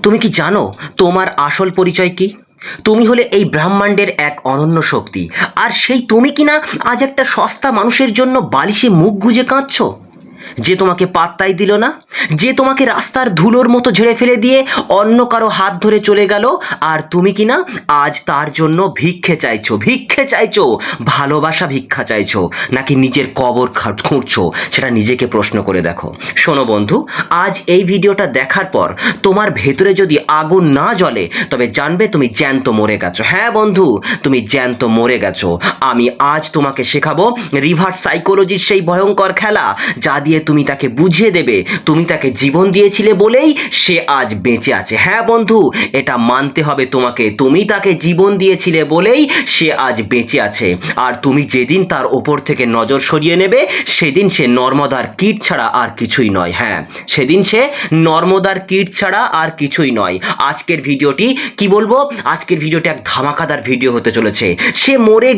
তুমি কি জানো তোমার আসল পরিচয় কি? তুমি হলে এই ব্রহ্মাণ্ডের এক অনন্য শক্তি। আর সেই তুমি কিনা আজ একটা সস্তা মানুষের জন্য বালিশে মুখ গুজে কাঁদছো, যে তোমাকে পাত্তাই দিল না, যে তোমাকে রাস্তার ধুলোর মতো ঝেড়ে ফেলে দিয়ে অন্য কারো হাত ধরে চলে গেল। আর তুমি কিনা আজ তার জন্য ভিক্ষে চাইছো, ভালোবাসা ভিক্ষা চাইছো, নাকি নিজের কবর খুঁড়ছো? সেটা নিজেকে প্রশ্ন করে দেখো। শোনো বন্ধু, আজ এই ভিডিওটা দেখার পর তোমার ভেতরে যদি আগুন না জ্বলে, তবে জানবে তুমি জ্যান্ত মরে গেছো। হ্যাঁ বন্ধু, তুমি জ্যান্ত মরে গেছো। আমি আজ তোমাকে শেখাবো রিভার্স সাইকোলজির সেই ভয়ঙ্কর খেলা, যা দিয়ে তুমি তাকে বুঝিয়ে দেবে তুমি তাকে জীবন দিয়েছিলে বলেই সে আজ বেঁচে আছে। হ্যাঁ বন্ধু, এটা মানতে হবে তোমাকে, তুমি তাকে জীবন দিয়েছিলে বলেই সে আজ বেঁচে আছে। আর তুমি যেদিন তার ওপর থেকে নজর সরিয়ে নেবে, সেদিন সে নর্মদার কীট ছাড়া আর কিছুই নয়। হ্যাঁ, সেদিন সে নর্মদার কীট ছাড়া আর কিছুই নয়। আজকের ভিডিওটি কি বলবো, আজকের ভিডিওটি এক ধামাকাদার ভিডিও হতে চলেছে। সে মরে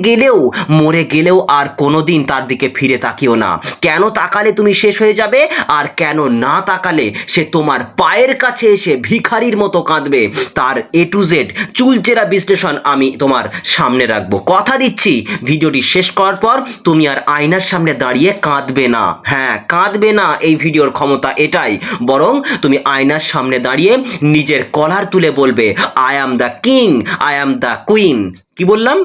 গেলেও আর কোনোদিন তার দিকে ফিরে তাকিও না। কেন তাকালে তুমি শেষ হয়ে যাবে, আর কেন না তাকালে সে তোমার পায়ের কাছে এসে ভিখারির মতো কাঁদবে, তার A to Z চুলচেরা বিশ্লেষণ আমি তোমার সামনে রাখবো। কথা দিচ্ছি, ভিডিওটি শেষ করার পর তুমি আর আয়নার সামনে দাঁড়িয়ে কাঁদবে না। হ্যাঁ, কাঁদবে না, এই ভিডিওর ক্ষমতা এটাই। বরং তুমি আয়নার সামনে দাঁড়িয়ে নিজের কলার তুলে বলবে, I am the king, I am the queen. কি বললাম?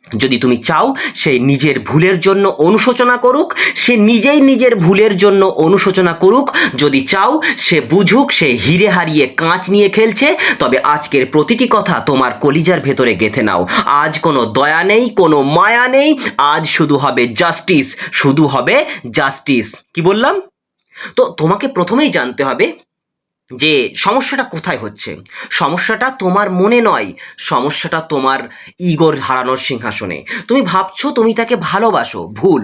যদি তুমি চাও সে নিজের ভুলের জন্য অনুশোচনা করুক, সে নিজেই নিজের ভুলের জন্য অনুশোচনা করুক। যদি চাও সে বুঝুক সে হিরে হারিয়ে কাঁচ নিয়ে খেলছে, তবে আজকের প্রতিটি কথা তোমার কলিজার ভেতরে গেঁথে নাও। আজ কোনো দয়া নেই, কোনো মায়া নেই, আজ শুধু হবে জাস্টিস, শুধু হবে জাস্টিস। কি বললাম? তো তোমাকে প্রথমেই জানতে হবে যে সমস্যাটা কোথায় হচ্ছে। সমস্যাটা তোমার মনে নয়, সমস্যাটা তোমার ইগোর হারানোর সিংহাসনে। তুমি ভাবছো তুমি তাকে ভালোবাসো, ভুল,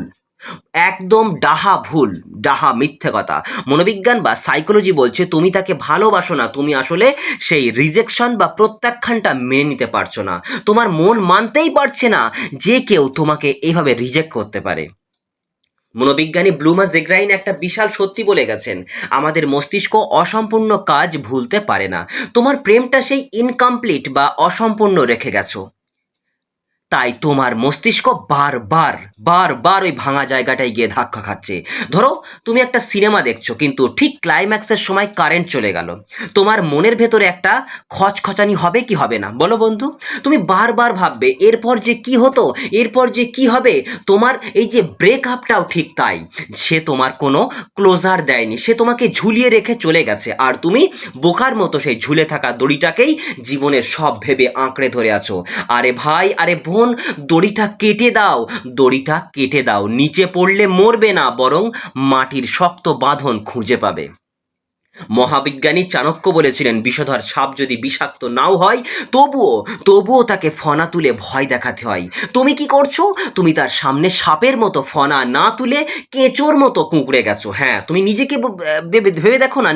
একদম ডাহা ভুল, ডাহা মিথ্যে কথা। মনোবিজ্ঞান বা সাইকোলজি বলছে তুমি তাকে ভালোবাসো না, তুমি আসলে সেই রিজেকশন বা প্রত্যাখ্যানটা মেনে নিতে পারছো না। তোমার মন মানতেই পারছে না যে কেউ তোমাকে এইভাবে রিজেক্ট করতে পারে। মনোবিজ্ঞানী ব্লুমা জেগ্রাইন একটা বিশাল সত্যি বলে গেছেন, আমাদের মস্তিষ্ক অসম্পূর্ণ কাজ ভুলতে পারে না। তোমার প্রেমটা সেই ইনকমপ্লিট বা অসম্পূর্ণ রেখে গেছো, তাই তোমার মস্তিষ্ক বারবার বারবার ওই ভাঙা জায়গাটায় গিয়ে ধাক্কা খাচ্ছে। ধরো তুমি একটা সিনেমা দেখছো, কিন্তু ঠিক ক্লাইম্যাক্সের সময় কারেন্ট চলে গেল, তোমার মনের ভেতরে একটা খচখচানি হবে কি হবে না বলো বন্ধু? তুমি বারবার ভাববে এরপর যে কি হতো, এরপর যে কি হবে। তোমার এই যে ব্রেকআপটাও ঠিক তাই, সে তোমার কোনো ক্লোজার দেয়নি, সে তোমাকে ঝুলিয়ে রেখে চলে গেছে, আর তুমি বোকার মতো সেই ঝুলে থাকা দড়িটাকেই জীবনের সব ভেবে আঁকড়ে ধরে আছো। আরে ভাই, আরে বোন, দড়িটা কেটে দাও, দড়িটা কেটে দাও। নিচে পড়লে মরবে না, বরং মাটির শক্ত বাঁধন খুঁজে পাবে। মহাবিজ্ঞানী চাণক্য বলেছিলেন, বিষধর সাপ যদি বিষাক্ত নাও হয়, তবুও তাকে ফনা তুলে ভয় দেখাতে হয়। তুমি কি করছো? তুমি তার সামনে সাপের মতো ফনা না তুলে কেঁচোর মতো কুঁকড়ে গেছো। হ্যাঁ, তুমি নিজেকে ভেবে দেখো না,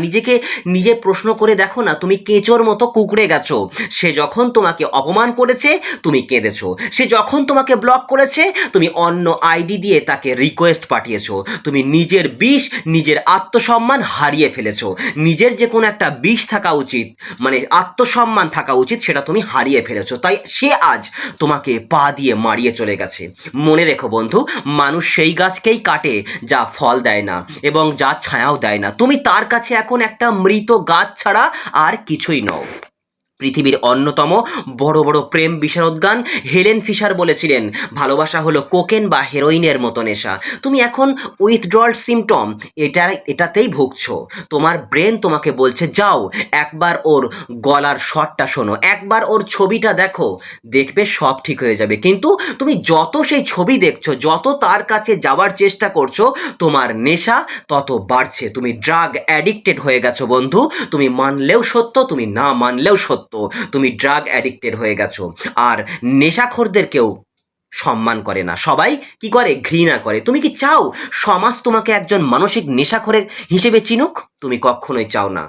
নিজে প্রশ্ন করে দেখো না, তুমি কেঁচোর মতো কুঁকড়ে গেছো। সে যখন তোমাকে অপমান করেছে তুমি কেঁদেছো, সে যখন তোমাকে ব্লক করেছে তুমি অন্য আইডি দিয়ে তাকে রিকোয়েস্ট পাঠিয়েছো। তুমি নিজের বিষ, নিজের আত্মসম্মান হারিয়ে ফেলেছো। নিজের যে কোনো একটা বিষ থাকা উচিত, মানে আত্মসম্মান থাকা উচিত, সেটা তুমি হারিয়ে ফেলেছো। তাই সে আজ তোমাকে পা দিয়ে মারিয়ে চলে গেছে। মনে রেখো বন্ধু, মানুষ সেই গাছকেই কাটে যা ফল দেয় না এবং যা ছায়াও দেয় না। তুমি তার কাছে এখন একটা মৃত গাছ ছাড়া আর কিছুই নও। পৃথিবীর অন্যতম বড় বড় প্রেম বিশারদগান হেলেন ফিশার বলেছিলেন, ভালোবাসা হলো কোকেন বা হেরোইনের মতো নেশা। তুমি এখন উইথড্রল সিমটম এটাতেই ভুগছো। তোমার ব্রেন তোমাকে বলছে যাও একবার ওর গলার শটটা শোনো, একবার ওর ছবিটা দেখো, দেখবে সব ঠিক হয়ে যাবে। কিন্তু তুমি যত সেই ছবি দেখছো, যত তার কাছে যাওয়ার চেষ্টা করছো, তোমার নেশা তত বাড়ছে। তুমি ড্রাগ অ্যাডিক্টেড হয়ে গেছো বন্ধু। তুমি মানলেও সত্য, তুমি না মানলেও সত্য, তুমি ড্রাগ অ্যাডিক্টেড হয়ে গেছো। আর নেশাখোরদেরকেও সম্মান করে না, সবাই কি করে, ঘৃণা করে। তুমি কি চাও সমাজ তোমাকে একজন মানসিক নেশাখোরের হিসেবে চিনুক? তুমি কখনোই চাও না।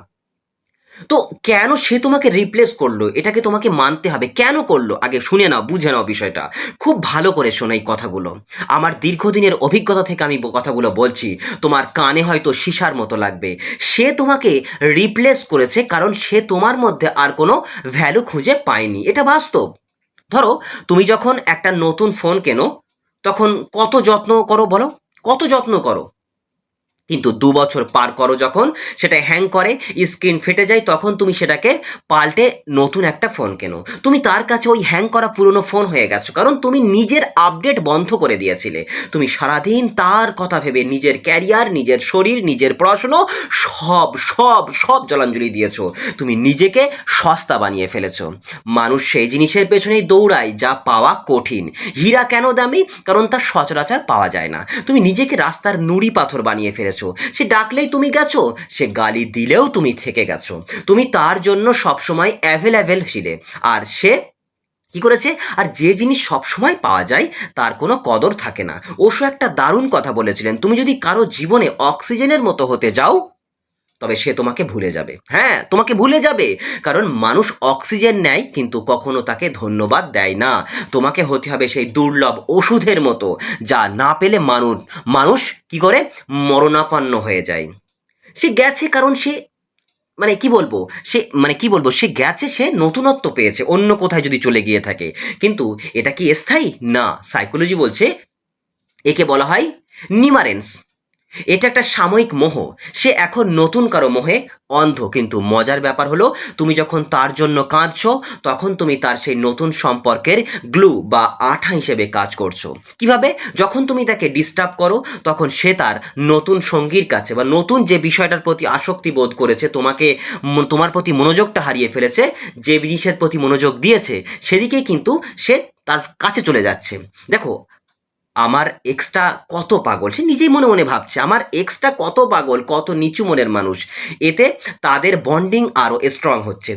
তো কেন সে তোমাকে রিপ্লেস করলো এটাকে তোমাকে মানতে হবে, কেন করলো আগে শুনে নাও, বুঝে নাও বিষয়টা খুব ভালো করে শোনো এই কথাগুলো। আমার দীর্ঘদিনের অভিজ্ঞতা থেকে আমি কথাগুলো বলছি, তোমার কানে হয়তো সীসার মতো লাগবে। সে তোমাকে রিপ্লেস করেছে কারণ সে তোমার মধ্যে আর কোনো ভ্যালু খুঁজে পায়নি, এটা বাস্তব। ধরো তুমি যখন একটা নতুন ফোন কেনো তখন কত যত্ন করো বলো, কত যত্ন করো, কিন্তু ২ বছর পার করো যখন সেটা হ্যাং করে, স্ক্রিন ফেটে যায়, তখন তুমি সেটাকে পাল্টে নতুন একটা ফোন কেনো। তুমি তার কাছে ওই হ্যাং করা পুরনো ফোন হয়ে গেছো, কারণ তুমি নিজের আপডেট বন্ধ করে দিয়েছিলে। তুমি সারাদিন তার কথা ভেবে নিজের ক্যারিয়ার, নিজের শরীর, নিজের পড়াশুনো সব সব সব জলাঞ্জলি দিয়েছো। তুমি নিজেকে সস্তা বানিয়ে ফেলেছো। মানুষ সেই জিনিসের পেছনেই দৌড়ায় যা পাওয়া কঠিন। হীরা কেন দামি? কারণ তা সচরাচর পাওয়া যায় না। তুমি নিজেকে রাস্তার নুড়ি পাথর বানিয়ে ফেলেছো। সে ডাকলেই তুমি গেছো, সে গালি দিলেও তুমি থেকে গেছো। তুমি তার জন্য সবসময় অ্যাভেলেবেল ছিলে। আর সে কি করেছে? আর যে জিনিস সবসময় পাওয়া যায় তার কোনো কদর থাকে না। ওশো একটা দারুণ কথা বলেছিলেন, তুমি যদি কারো জীবনে অক্সিজেনের মতো হতে যাও তবে সে তোমাকে ভুলে যাবে। হ্যাঁ, তোমাকে ভুলে যাবে, কারণ মানুষ অক্সিজেন নেয় কিন্তু কখনো তাকে ধন্যবাদ দেয় না। তোমাকে হতে হবে সেই দুর্লভ ওষুধের মতো, যা না পেলে মানুষ মানুষ কি করে মরণাপন্ন হয়ে যায়। সে গেছে কারণ সে সে গেছে, সে নতুনত্ব পেয়েছে অন্য কোথায় যদি চলে গিয়ে থাকে। কিন্তু এটা কি স্থায়ী? না, সাইকোলজি বলছে একে বলা হয় নিমারেন্স। এটা একটা সাময়িক মোহ। সে এখন নতুন কারো মোহে অন্ধ, কিন্তু মজার ব্যাপার হলো তুমি যখন তার জন্য কাঁদছো তখন তুমি তার সেই নতুন সম্পর্কের গ্লু বা আঠা হিসেবে কাজ করছো। কিভাবে? যখন তুমি তাকে ডিস্টার্ব করো তখন সে তার নতুন সঙ্গীর কাছে বা নতুন যে বিষয়টার প্রতি আসক্তি বোধ করেছে, তোমার প্রতি মনোযোগটা হারিয়ে ফেলেছে, যে জিনিসের প্রতি মনোযোগ দিয়েছে সেদিকেই কিন্তু সে তার কাছে চলে যাচ্ছে। দেখো, আমার এক্সটা কত পাগল, সে নিজেই মনে মনে ভাবছে আমার এক্সটা কত পাগল, কত নিচু মনের মানুষ। এতে তাদের বন্ডিং আরও স্ট্রং হচ্ছে।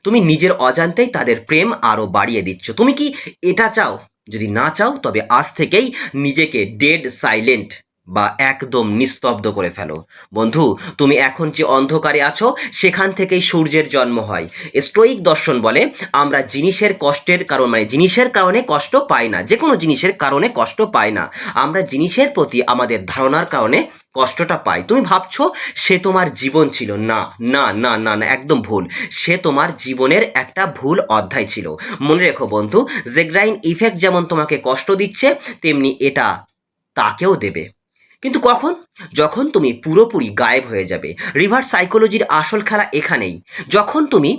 তুমি নিজের অজান্তেই তাদের প্রেম আরও বাড়িয়ে দিচ্ছ। তুমি কি এটা চাও? যদি না চাও তবে আজ থেকেই নিজেকে ডেড সাইলেন্ট বা একদম নিস্তব্ধ করে ফেলো। বন্ধু, তুমি এখন যে অন্ধকারে আছো সেখান থেকেই সূর্যের জন্ম হয়। স্টোয়িক দর্শন বলে আমরা জিনিসের কারণে কষ্ট পাই না, যে কোনো জিনিসের কারণে কষ্ট পাই না, আমরা জিনিসের প্রতি আমাদের ধারণার কারণে কষ্টটা পাই। তুমি ভাবছো সে তোমার জীবন ছিল, না না না না না, একদম ভুল। সে তোমার জীবনের একটা ভুল অধ্যায় ছিল। মনে রেখো বন্ধু, জেগ্রাইন ইফেক্ট যেমন তোমাকে কষ্ট দিচ্ছে তেমনি এটা তাকেও দেবে। কিন্তু কখন? যখন তুমি পুরোপুরি গায়েব হয়ে যাবে। রিভার্স সাইকোলজির আসল খেলা এখানেই। যখন তুমি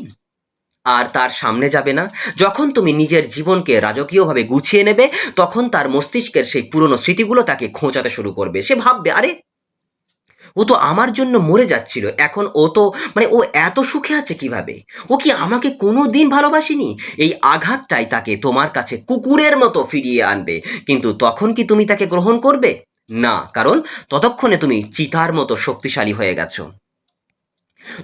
আর তার সামনে যাবে না, যখন তুমি নিজের জীবনকে রাজকীয়ভাবে গুছিয়ে নেবে, তখন তার মস্তিষ্কের সেই পুরনো স্মৃতিগুলো তাকে খোঁচাতে শুরু করবে। সে ভাববে, আরে ও তো আমার জন্য মরে যাচ্ছিল, এখন ও তো ও এত সুখে আছে কিভাবে? ও কি আমাকে কোনো দিন ভালোবাসেনি? এই আঘাতটাই তাকে তোমার কাছে কুকুরের মতো ফিরিয়ে আনবে। কিন্তু তখন কি তুমি তাকে গ্রহণ করবে? না, কারণ ততক্ষণে তুমি চিতার মতো শক্তিশালী হয়ে গেছো।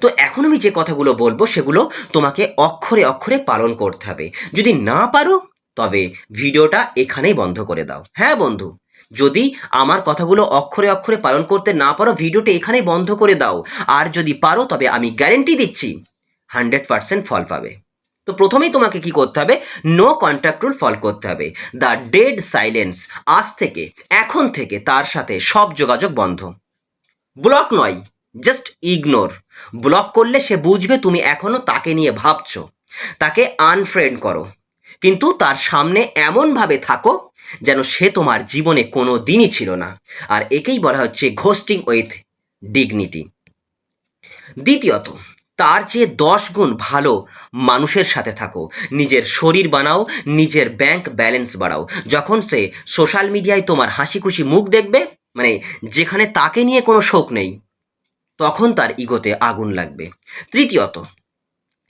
তো এখন আমি যে কথাগুলো বলবো সেগুলো তোমাকে অক্ষরে অক্ষরে পালন করতে হবে। যদি না পারো তবে ভিডিওটা এখানেই বন্ধ করে দাও। হ্যাঁ বন্ধু, যদি আমার কথাগুলো অক্ষরে অক্ষরে পালন করতে না পারো ভিডিওটা এখানেই বন্ধ করে দাও। আর যদি পারো তবে আমি গ্যারেন্টি দিচ্ছি 100% ফল পাবে। তো প্রথমেই তোমাকে কি করতে হবে? নো কন্ট্যাক্ট রুল ফলো করতে হবে। দ্য ডেড সাইলেন্স, আজ থেকে এখন থেকে তার সাথে সব যোগাযোগ বন্ধ। ব্লক নয়, জাস্ট ইগনোর। ব্লক করলে সে বুঝবে তুমি এখনো তাকে নিয়ে ভাবছো। তাকে আনফ্রেন্ড করো, কিন্তু তার সামনে এমনভাবে থাকো যেন সে তোমার জীবনে কোনো দিনই ছিল না। আর একেই বলা হচ্ছে ঘোস্টিং উইথ ডিগনিটি। দ্বিতীয়ত, তার চেয়ে 10 গুণ ভালো মানুষের সাথে থাকো। নিজের শরীর বানাও, নিজের ব্যাংক ব্যালেন্স বাড়াও। যখন সে সোশ্যাল মিডিয়ায় তোমার হাসি খুশি মুখ দেখবে, যেখানে তাকে নিয়ে কোনো শোক নেই, তখন তার ইগোতে আগুন লাগবে। তৃতীয়ত,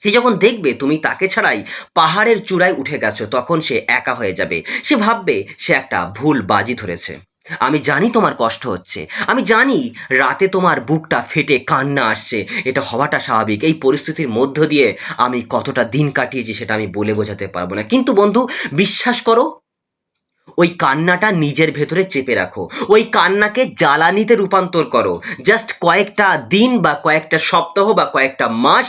সে যখন দেখবে তুমি তাকে ছাড়াই পাহাড়ের চূড়ায় উঠে গেছো, তখন সে একা হয়ে যাবে। সে ভাববে সে একটা ভুল বাজি ধরেছে। আমি জানি তোমার কষ্ট হচ্ছে, আমি জানি রাতে তোমার বুকটা ফেটে কান্না আসছে। এটা হওয়াটা স্বাভাবিক। এই পরিস্থিতির মধ্য দিয়ে আমি কতটা দিন কাটিয়েছি সেটা আমি বলে বোঝাতে পারবো না। কিন্তু বন্ধু, বিশ্বাস করো, ওই কান্নাটা নিজের ভেতরে চেপে রাখো, ওই কান্নাকে জ্বালানিতে রূপান্তর করো। জাস্ট কয়েকটা দিন বা কয়েকটা সপ্তাহ বা কয়েকটা মাস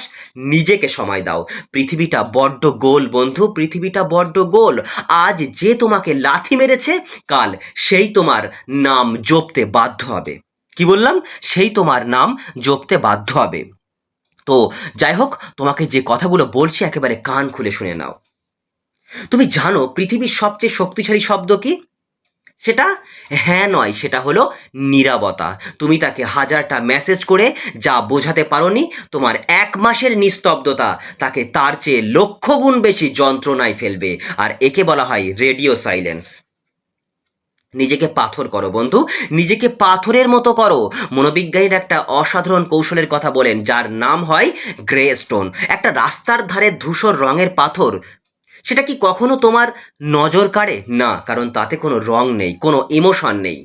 নিজেকে সময় দাও। পৃথিবীটা বড্ড গোল বন্ধু, পৃথিবীটা বড্ড গোল। আজ যে তোমাকে লাথি মেরেছে, কাল সেই তোমার নাম জপতে বাধ্য হবে। কি বললাম? সেই তোমার নাম জপতে বাধ্য হবে। তো যাই হোক, তোমাকে যে কথাগুলো বলছি একেবারে কান খুলে শুনে নাও। তুমি জানো পৃথিবীর সবচেয়ে শক্তিশালী শব্দ কি? সেটা হ্যাঁ নয়, সেটা হলো নীরবতা। তুমি তাকে হাজারটা মেসেজ করে যা বোঝাতে পারোনি, তোমার 1 মাসের নিস্তব্ধতা তাকে তার চেয়ে লক্ষ গুণ বেশি যন্ত্রণায় ফেলবে। আর একে বলা হয় রেডিও সাইলেন্স। নিজেকে পাথর করো বন্ধু, নিজেকে পাথরের মতো করো। মনোবিজ্ঞানীরা একটা অসাধারণ কৌশলের কথা বলেন, যার নাম হয় গ্রে স্টোন। একটা রাস্তার ধারে ধূসর রঙের পাথর, সেটা কি কখনো তোমার নজর কাড়ে? না, কারণ তাতে কোনো রং নেই, কোনো ইমোশন নেই।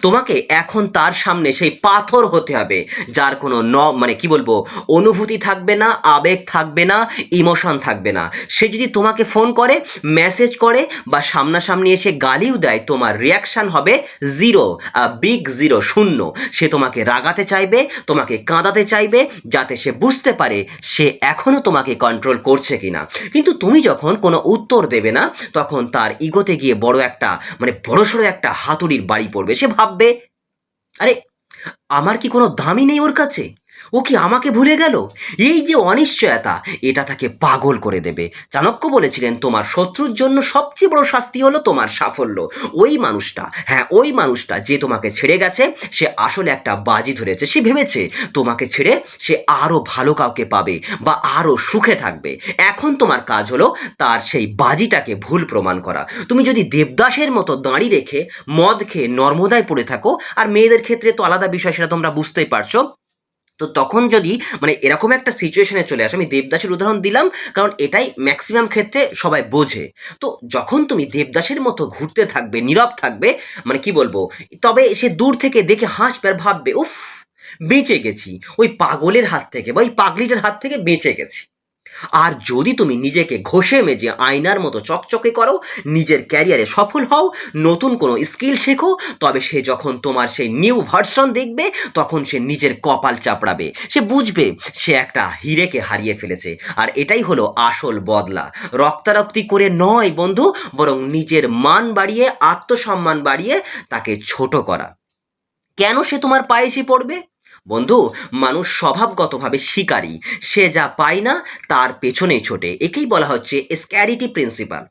তোমাকে এখন তার সামনে সেই পাথর হতে হবে, যার কোনো মানে কি বলবো, অনুভূতি থাকবে না, আবেগ থাকবে না, ইমোশন থাকবে না। সে যদি তোমাকে ফোন করে, মেসেজ করে বা সামনাসামনি এসে গালিও দেয়, তোমার রিয়াকশান হবে জিরো, বিগ জিরো, শূন্য। সে তোমাকে রাগাতে চাইবে, তোমাকে কাঁদাতে চাইবে, যাতে সে বুঝতে পারে সে এখনো তোমাকে কন্ট্রোল করছে কিনা। কিন্তু তুমি যখন কোনো উত্তর দেবে না, তখন তার ইগোতে গিয়ে বড় একটা মানে বড়সড় একটা হাতুড়ির বাড়ি পড়বে। সে ভাববে, আরে আমার কি কোনো দামই নেই ওর কাছে? ও কি আমাকে ভুলে গেল? এই যে অনিশ্চয়তা, এটা তাকে পাগল করে দেবে। চাণক্য বলেছিলেন, তোমার শত্রুর জন্য সবচেয়ে বড় শাস্তি হলো তোমার সাফল্য। ওই মানুষটা, হ্যাঁ ওই মানুষটা যে তোমাকে ছেড়ে গেছে, সে আসলে একটা বাজি ধরেছে। সে ভেবেছে তোমাকে ছেড়ে সে আরো ভালো কাউকে পাবে বা আরো সুখে থাকবে। এখন তোমার কাজ হলো তার সেই বাজিটাকে ভুল প্রমাণ করা। তুমি যদি দেবদাসের মতো দাঁড়ি রেখে মদ খেয়ে নর্মদায় পড়ে থাকো, আর মেয়েদের ক্ষেত্রে তো আলাদা বিষয়, সেটা তোমরা বুঝতেই পারছো। তো তখন যদি মানে এরকম একটা সিচুয়েশনে চলে আসে, আমি দেবদাসের উদাহরণ দিলাম কারণ এটাই ম্যাক্সিমাম ক্ষেত্রে সবাই বোঝে। তো যখন তুমি দেবদাসের মতো ঘুরতে থাকবে, নীরব থাকবে, মানে কি বলবো, তবে সে দূর থেকে দেখে হাসবে আর ভাববে, উফ বেঁচে গেছি, ওই পাগলের হাত থেকে বা ওই পাগলিটার হাত থেকে বেঁচে গেছি। আর যদি তুমি নিজেকে ঘষে মেজে আয়নার মতো চকচকে করো, নিজের ক্যারিয়ারে সফল হও, নতুন কোনো স্কিল শেখো, তবে সে যখন তোমার সেই নিউ ভার্সন দেখবে, তখন সে নিজের কপাল চাপড়াবে। সে বুঝবে সে একটা হিরেকে হারিয়ে ফেলেছে। আর এটাই হলো আসল বদলা। রক্তারক্তি করে নয় বন্ধু, বরং নিজের মান বাড়িয়ে, আত্মসম্মান বাড়িয়ে তাকে ছোট করা। কেন সে তোমার পায়ে এসে পড়বে? বন্ধু, মানুষ স্বভাবগতভাবে শিকারী। সে যা পায় না তার পেছনেই ছোটে। একেই বলা হচ্ছে স্ক্যারিটি প্রিন্সিপাল।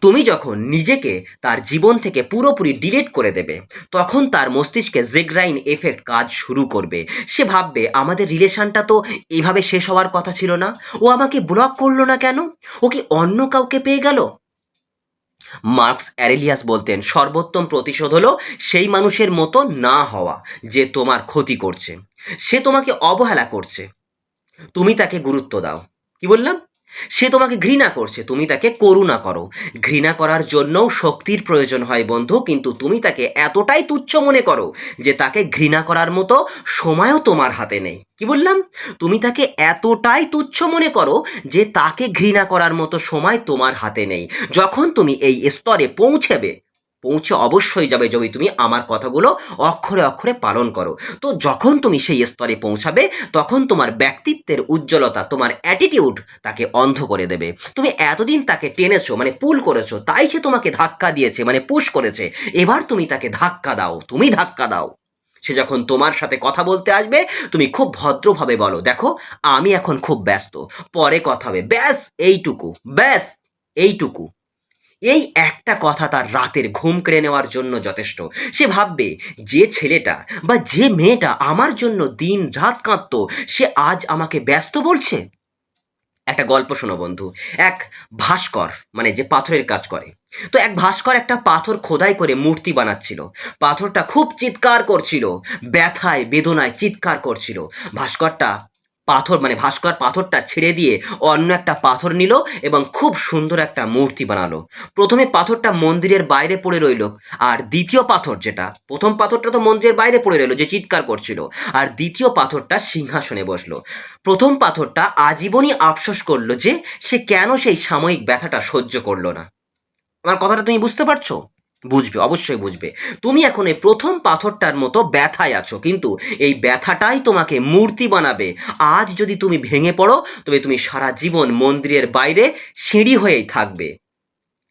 তুমি যখন নিজেকে তার জীবন থেকে পুরোপুরি ডিলিট করে দেবে, তখন তার মস্তিষ্কে জেগ্রাইন এফেক্ট কাজ শুরু করবে। সে ভাববে, আমাদের রিলেশনটা তো এভাবে শেষ হওয়ার কথা ছিল না, ও আমাকে ব্লক করলো না কেন? ও কি অন্য কাউকে পেয়ে গেল? মার্কস অ্যারেলিয়াস বলতেন, সর্বোত্তম প্রতিশোধ হলো সেই মানুষের মতো না হওয়া যে তোমার ক্ষতি করছে। সে তোমাকে অবহেলা করছে, তুমি তাকে গুরুত্ব দাও। কি বললাম? সে তোমাকে ঘৃণা করছে, তুমি তাকে করুণা করো। ঘৃণা করার জন্যও শক্তির প্রয়োজন হয় বন্ধু, কিন্তু তুমি তাকে এতটাই তুচ্ছ মনে করো যে তাকে ঘৃণা করার মতো সময়ও তোমার হাতে নেই। কি বললাম? তুমি তাকে এতটাই তুচ্ছ মনে করো যে তাকে ঘৃণা করার মতো সময় তোমার হাতে নেই। যখন তুমি এই স্তরে পৌঁছে অবশ্যই যাবে যদি তুমি আমার কথাগুলো অক্ষরে অক্ষরে পালন করো। তো যখন তুমি সেই স্তরে পৌঁছাবে, তখন তোমার ব্যক্তিত্বের উজ্জ্বলতা, তোমার অ্যাটিটিউড তাকে অন্ধ করে দেবে। তুমি এতদিন তাকে টেনেছো, মানে পুল করেছো, তাই সে তোমাকে ধাক্কা দিয়েছে, মানে পুশ করেছে। এবার তুমি তাকে ধাক্কা দাও, তুমি ধাক্কা দাও। সে যখন তোমার সাথে কথা বলতে আসবে, তুমি খুব ভদ্রভাবে বলো, দেখো আমি এখন খুব ব্যস্ত, পরে কথা হবে, ব্যাস এইটুকু, ব্যাস এইটুকু। এই একটা কথা তার রাতের ঘুম কেড়ে নেওয়ার জন্য যথেষ্ট। সে ভাববে, যে ছেলেটা বা যে মেয়েটা আমার জন্য দিন রাত কাঁদতো, সে আজ আমাকে ব্যস্ত বলছে। একটা গল্প শোনো বন্ধু। এক ভাস্কর, মানে যে পাথরের কাজ করে, তো এক ভাস্কর একটা পাথর খোদাই করে মূর্তি বানাচ্ছিল। পাথরটা খুব চিৎকার করছিল, ব্যথায় বেদনায় চিৎকার করছিল। ভাস্করটা ভাস্কর পাথরটা ছেড়ে দিয়ে অন্য একটা পাথর নিল এবং খুব সুন্দর একটা মূর্তি বানালো। প্রথমে পাথরটা মন্দিরের বাইরে পড়ে রইল, আর দ্বিতীয় পাথর, যেটা প্রথম পাথরটা তো মন্দিরের বাইরে পড়ে রইল যে চিৎকার করছিল, আর দ্বিতীয় পাথরটা সিংহাসনে বসলো। প্রথম পাথরটা আজীবনই আফসোস করলো যে সে কেন সেই সাময়িক ব্যথাটা সহ্য করলো না। আমার কথাটা তুমি বুঝতে পারছো? বুঝবে, অবশ্যই বুঝবে। তুমি এখন এই প্রথম পাথরটার মতো ব্যথায় আছো, কিন্তু এই ব্যথাটাই তোমাকে মূর্তি বানাবে। আজ যদি তুমি ভেঙে পড়ো, তবে তুমি সারা জীবন মন্দিরের বাইরে সিঁড়ি হয়েই থাকবে,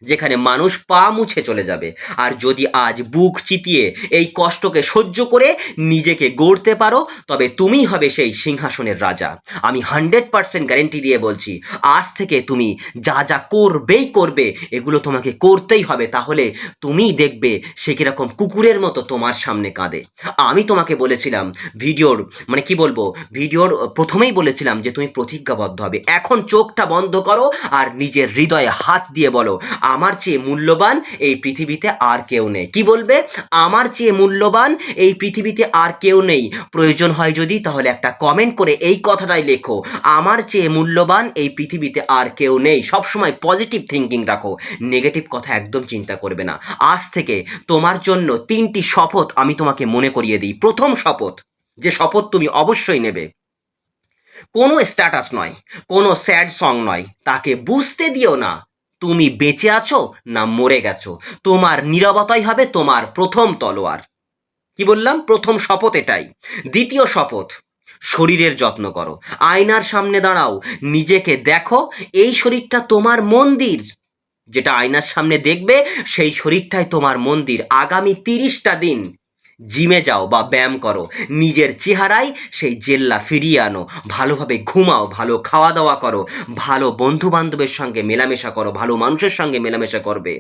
যেখানে মানুষ পা মুছে চলে যাবে। আর যদি আজ বুক চিতিয়ে এই কষ্টকে সহ্য করে নিজেকে গড়তে পারো, তবে তুমিই হবে সেই সিংহাসনের রাজা। আমি 100% গ্যারেন্টি দিয়ে বলছি, আজ থেকে তুমি যা যা করবেই করবে, এগুলো তোমাকে করতেই হবে। তাহলে তুমিই দেখবে সে কিরকম কুকুরের মতো তোমার সামনে কাঁদে। আমি তোমাকে বলেছিলাম ভিডিওর, মানে কি বলবো, ভিডিওর প্রথমেই বলেছিলাম যে তুমি প্রতিজ্ঞাবদ্ধ হবে। এখন চোখটা বন্ধ করো আর নিজের হৃদয়ে হাত দিয়ে বলো, আমার চেয়ে মূল্যবান এই পৃথিবীতে আর কেউ নেই। কি বলবে? আমার চেয়ে মূল্যবান এই পৃথিবীতে আর কেউ নেই। প্রয়োজন হয় যদি, তাহলে একটা কমেন্ট করে এই কথাটাই লেখো, আমার চেয়ে মূল্যবান এই পৃথিবীতে আর কেউ নেই। সবসময় পজিটিভ থিঙ্কিং রাখো, নেগেটিভ কথা একদম চিন্তা করবে না। আজ থেকে তোমার জন্য 3টি শপথ আমি তোমাকে মনে করিয়ে দিই। প্রথম শপথ, যে শপথ তুমি অবশ্যই নেবে, কোনো স্ট্যাটাস নয়, কোনো স্যাড সং নয়, তাকে বুঝতে দিও না তুমি বেঁচে আছো না মরে গেছো। তোমার নীরবতাই হবে তোমার প্রথম তলোয়ার। কি বললাম? প্রথম শপথ এটাই। দ্বিতীয় শপথ, শরীরের যত্ন করো। আয়নার সামনে দাঁড়াও, নিজেকে দেখো, এই শরীরটা তোমার মন্দির। যেটা আয়নার সামনে দেখবে, সেই শরীরটাই তোমার মন্দির। আগামী 30টা দিন জিমে যাও বা ব্যায়াম করো, নিজের চেহারায় সেই জেল্লা ফিরিয়ে আনো। ভালোভাবে ঘুমাও, ভালো খাওয়া দাওয়া করো, ভালো বন্ধু বান্ধবের সঙ্গে মেলামেশা করো, ভালো মানুষের সঙ্গে মেলামেশা করবে।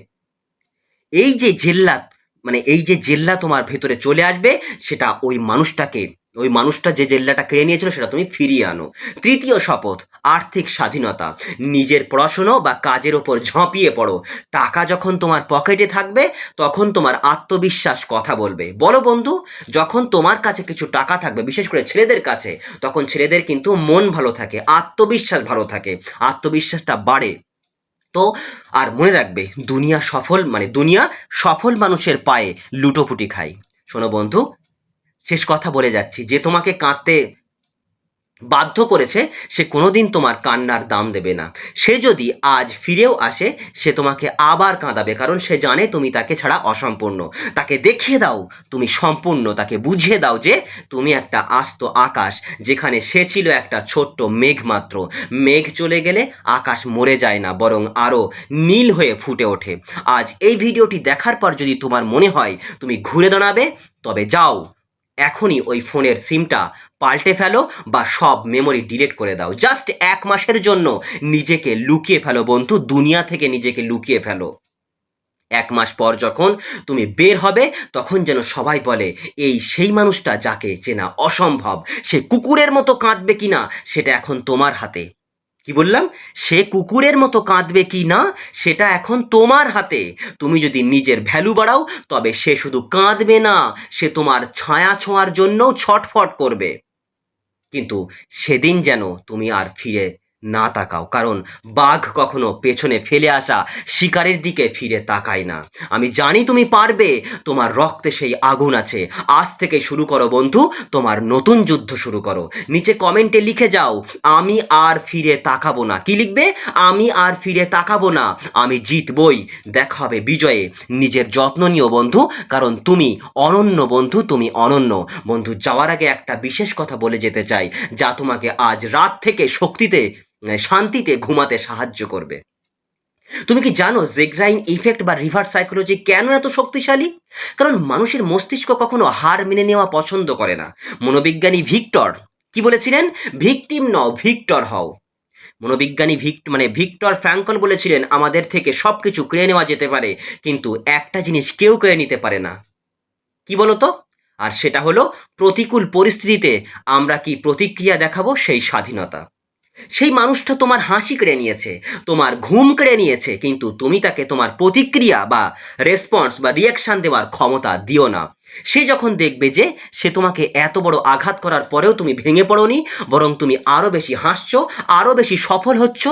এই যে জেল্লা, মানে এই যে জেল্লা তোমার ভেতরে চলে আসবে, সেটা ওই মানুষটা যে জেল্লাটা কেড়ে নিয়েছিল, সেটা তুমি ফিরিয়ে আনো। তৃতীয় শপথ, আর্থিক স্বাধীনতা। নিজের পড়াশুনো বা কাজের ওপর ঝাঁপিয়ে পড়ো। টাকা যখন তোমার পকেটে থাকবে, তখন তোমার আত্মবিশ্বাস কথা বলবে। বলো বন্ধু, যখন তোমার কাছে কিছু টাকা থাকবে, বিশেষ করে ছেলেদের কাছে, তখন ছেলেদের কিন্তু মন ভালো থাকে, আত্মবিশ্বাস ভালো থাকে, আত্মবিশ্বাসটা বাড়ে। তো আর মনে রাখবে, দুনিয়া সফল মানুষের পায়ে লুটোপুটি খায়। শোনো বন্ধু, শেষ কথা বলে যাচ্ছি, যে তোমাকে কাঁদতে বাধ্য করেছে, সে কোনোদিন তোমার কান্নার দাম দেবে না। সে যদি আজ ফিরেও আসে, সে তোমাকে আবার কাঁদাবে, কারণ সে জানে তুমি তাকে ছাড়া অসম্পূর্ণ। তাকে দেখিয়ে দাও তুমি সম্পূর্ণ, তাকে বুঝিয়ে দাও যে তুমি একটা আস্ত আকাশ, যেখানে সে ছিল একটা ছোট্ট মেঘ মাত্র। মেঘ চলে গেলে আকাশ মরে যায় না, বরং আরও নীল হয়ে ফুটে ওঠে। আজ এই ভিডিওটি দেখার পর যদি তোমার মনে হয় তুমি ঘুরে দাঁড়াবে, তবে যাও, এখনই ওই ফোনের সিমটা পাল্টে ফেলো বা সব মেমোরি ডিলিট করে দাও। জাস্ট 1 মাসের জন্য নিজেকে লুকিয়ে ফেলো বন্ধু, দুনিয়া থেকে নিজেকে লুকিয়ে ফেলো। 1 মাস পর যখন তুমি বের হবে, তখন যেন সবাই বলে, এই সেই মানুষটা যাকে চেনা অসম্ভব। সে কুকুরের মতো কাঁদবে কিনা, সেটা এখন তোমার হাতে। কি বললাম? সে কুকুরের মতো কাঁদবে কি না, সেটা এখন তোমার হাতে। তুমি যদি নিজের ভ্যালু বাড়াও, তবে সে শুধু কাঁদবে না, সে তোমার ছায়া ছোঁয়ার জন্যও ছটফট করবে। কিন্তু সেদিন যেন তুমি আর ফিরে না তাকাও, কারণ বাঘ কখনো পেছনে ফেলে আসা শিকারের দিকে ফিরে তাকায় না। আমি জানি তুমি পারবে, তোমার রক্তে সেই আগুন আছে। আজ থেকে শুরু করো বন্ধু, তোমার নতুন যুদ্ধ শুরু করো। নিচে কমেন্টে লিখে যাও, আমি আর ফিরে তাকাবো না। কি লিখবে? আমি আর ফিরে তাকাবো না, আমি জিতবই। দেখা হবে বিজয়ে। নিজের যত্ন নিও বন্ধু, কারণ তুমি অনন্য বন্ধু, তুমি অনন্য বন্ধু। যাওয়ার আগে একটা বিশেষ কথা বলে যেতে চাই, যা তোমাকে আজ রাত থেকে শান্তিতে ঘুমাতে সাহায্য করবে। তুমি কি জানো জেগ্রাইন ইফেক্ট বা রিভার্স সাইকোলজি কেন এত শক্তিশালী? কারণ মানুষের মস্তিষ্ক কখনো হার মেনে নেওয়া পছন্দ করে না। মনোবিজ্ঞানী ভিক্টর কি বলেছিলেন? ভিকটিম নও, ভিক্টর হও। মনোবিজ্ঞানী ভিক্টর ফ্র্যাঙ্কল বলেছিলেন, আমাদের থেকে সবকিছু কেড়ে নেওয়া যেতে পারে, কিন্তু একটা জিনিস কেউ কেড়ে নিতে পারে না। কি বলতো? আর সেটা হলো, প্রতিকূল পরিস্থিতিতে আমরা কি প্রতিক্রিয়া দেখাবো, সেই স্বাধীনতা। সেই মানুষটা তোমার হাসি কেড়ে নিয়েছে, তোমার ঘুম কেড়ে নিয়েছে, কিন্তু তুমি তাকে তোমার প্রতিক্রিয়া বা রেসপন্স বা রিয়াকশান দেওয়ার ক্ষমতা দিও না। সে যখন দেখবে যে সে তোমাকে এত বড় আঘাত করার পরেও তুমি ভেঙে পড়োনি, বরং তুমি আরও বেশি হাসছো, আরও বেশি সফল হচ্ছ,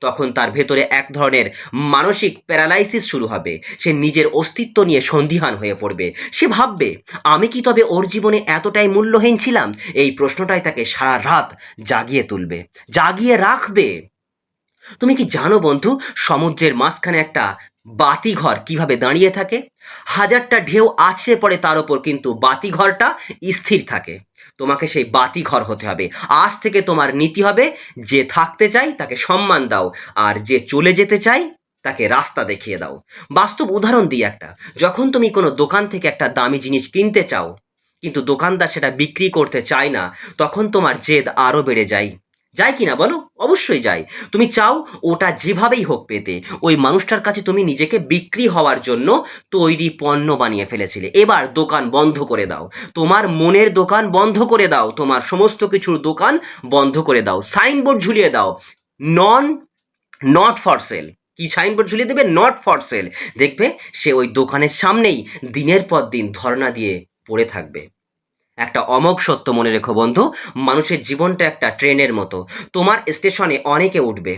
তখন তার ভেতরে এক ধরনের মানসিক প্যারালাইসিস শুরু হবে। সে নিজের অস্তিত্ব নিয়ে সন্দিহান হয়ে পড়বে। সে ভাববে, আমি কি তবে ওর জীবনে এতটাই মূল্যহীন ছিলাম? এই প্রশ্নটাই তাকে সারা রাত জাগিয়ে তুলবে, জাগিয়ে রাখবে। তুমি কি জানো বন্ধু, সমুদ্রের মাঝখানে একটা বাতিঘর কিভাবে দাঁড়িয়ে থাকে? হাজারটা ঢেউ আছড়ে পড়ে তার ওপর, কিন্তু বাতিঘরটা স্থির থাকে। তোমাকে সেই বাতিঘর হতে হবে। আজ থেকে তোমার নীতি হবে, যে থাকতে চাই তাকে সম্মান দাও, আর যে চলে যেতে চাই তাকে রাস্তা দেখিয়ে দাও। বাস্তব উদাহরণ দিই একটা। যখন তুমি কোনো দোকান থেকে একটা দামি জিনিস কিনতে চাও, কিন্তু দোকানদার সেটা বিক্রি করতে চায় না, তখন তোমার জেদ আরও বেড়ে যায়। যায় কি না বলো? অবশ্যই যায়। তুমি চাও ওটা যেভাবেই হোক পেতে। ওই মানুষটার কাছে তুমি নিজেকে বিক্রি হওয়ার জন্য তৈরি পণ্য বানিয়ে ফেলেছিলে। এবার দোকান বন্ধ করে দাও। তোমার মনের দোকান বন্ধ করে দাও। তোমার সমস্ত কিছুর দোকান বন্ধ করে দাও। সাইনবোর্ড ঝুলিয়ে দাও, নন নট ফর সেল। কি সাইনবোর্ড ঝুলিয়ে দেবে? Not for sale. দেখবে সে ওই দোকানের সামনেই দিনের পর দিন ধর্ণা দিয়ে পড়ে থাকবে। একটা অমোঘ সত্য মনে রেখো বন্ধু, মানুষের জীবনটা একটা ট্রেনের মতো। তোমার স্টেশনে অনেকে উঠবে,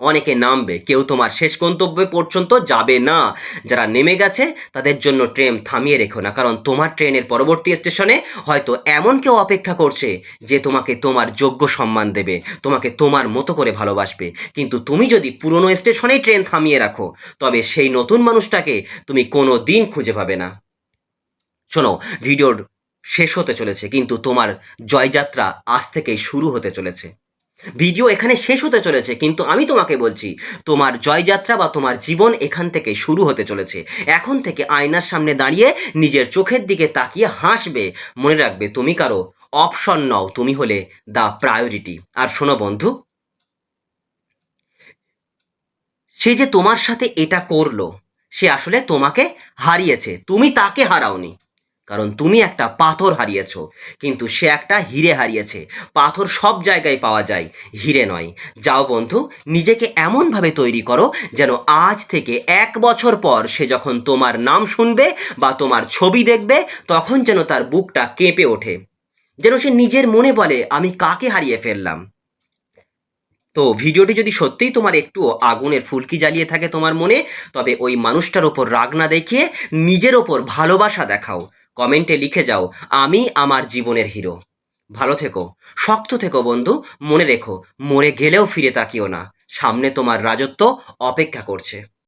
অনেকে নামবে, কেউ তোমার শেষ গন্তব্যে পর্যন্ত যাবে না। যারা নেমে গেছে তাদের জন্য ট্রেন থামিয়ে রেখো না, কারণ তোমার ট্রেনের পরবর্তী স্টেশনে হয়তো এমন কেউ অপেক্ষা করছে যে তোমাকে তোমার যোগ্য সম্মান দেবে, তোমাকে তোমার মতো করে ভালোবাসবে। কিন্তু তুমি যদি পুরনো স্টেশনেই ট্রেন থামিয়ে রাখো, তবে সেই নতুন মানুষটাকে তুমি কোনো দিন খুঁজে পাবে না। শোনো, ভিডিওর শেষ হতে চলেছে, কিন্তু তোমার জয়যাত্রা আজ থেকেই শুরু হতে চলেছে। ভিডিও এখানে শেষ হতে চলেছে, কিন্তু আমি তোমাকে বলছি, তোমার জয়যাত্রা বা তোমার জীবন এখান থেকে শুরু হতে চলেছে। এখন থেকে আয়নার সামনে দাঁড়িয়ে নিজের চোখের দিকে তাকিয়ে হাসবে। মনে রাখবে, তুমি কারো অপশন নও, তুমি হলে দ্য প্রায়োরিটি। আর শোনো বন্ধু, সে যে তোমার সাথে এটা করলো, সে আসলে তোমাকে হারিয়েছে, তুমি তাকে হারাওনি। কারণ তুমি একটা পাথর হারিয়েছো, কিন্তু সে একটা হিরে হারিয়েছে। পাথর সব জায়গায় পাওয়া যায়, হিরে নয়। যাও বন্ধু, নিজেকে এমনভাবে তৈরি করো যেন আজ থেকে 1 বছর পর সে যখন তোমার নাম শুনবে বা তোমার ছবি দেখবে, তখন যেন তার বুকটা কেঁপে ওঠে, যেন সে নিজের মনে বলে, আমি কাকে হারিয়ে ফেললাম। তো ভিডিওটি যদি সত্যিই তোমার একটু আগুনের ফুলকি জ্বালিয়ে থাকে তোমার মনে, তবে ওই মানুষটার ওপর রাগ না দেখিয়ে নিজের ওপর ভালোবাসা দেখাও। কমেন্টে লিখে যাও, আমি আমার জীবনের হিরো। ভালো থেকো, শক্ত থেকো বন্ধু। মনে রেখো, মরে গেলেও ফিরে তাকিও না, সামনে তোমার রাজত্ব অপেক্ষা করছে।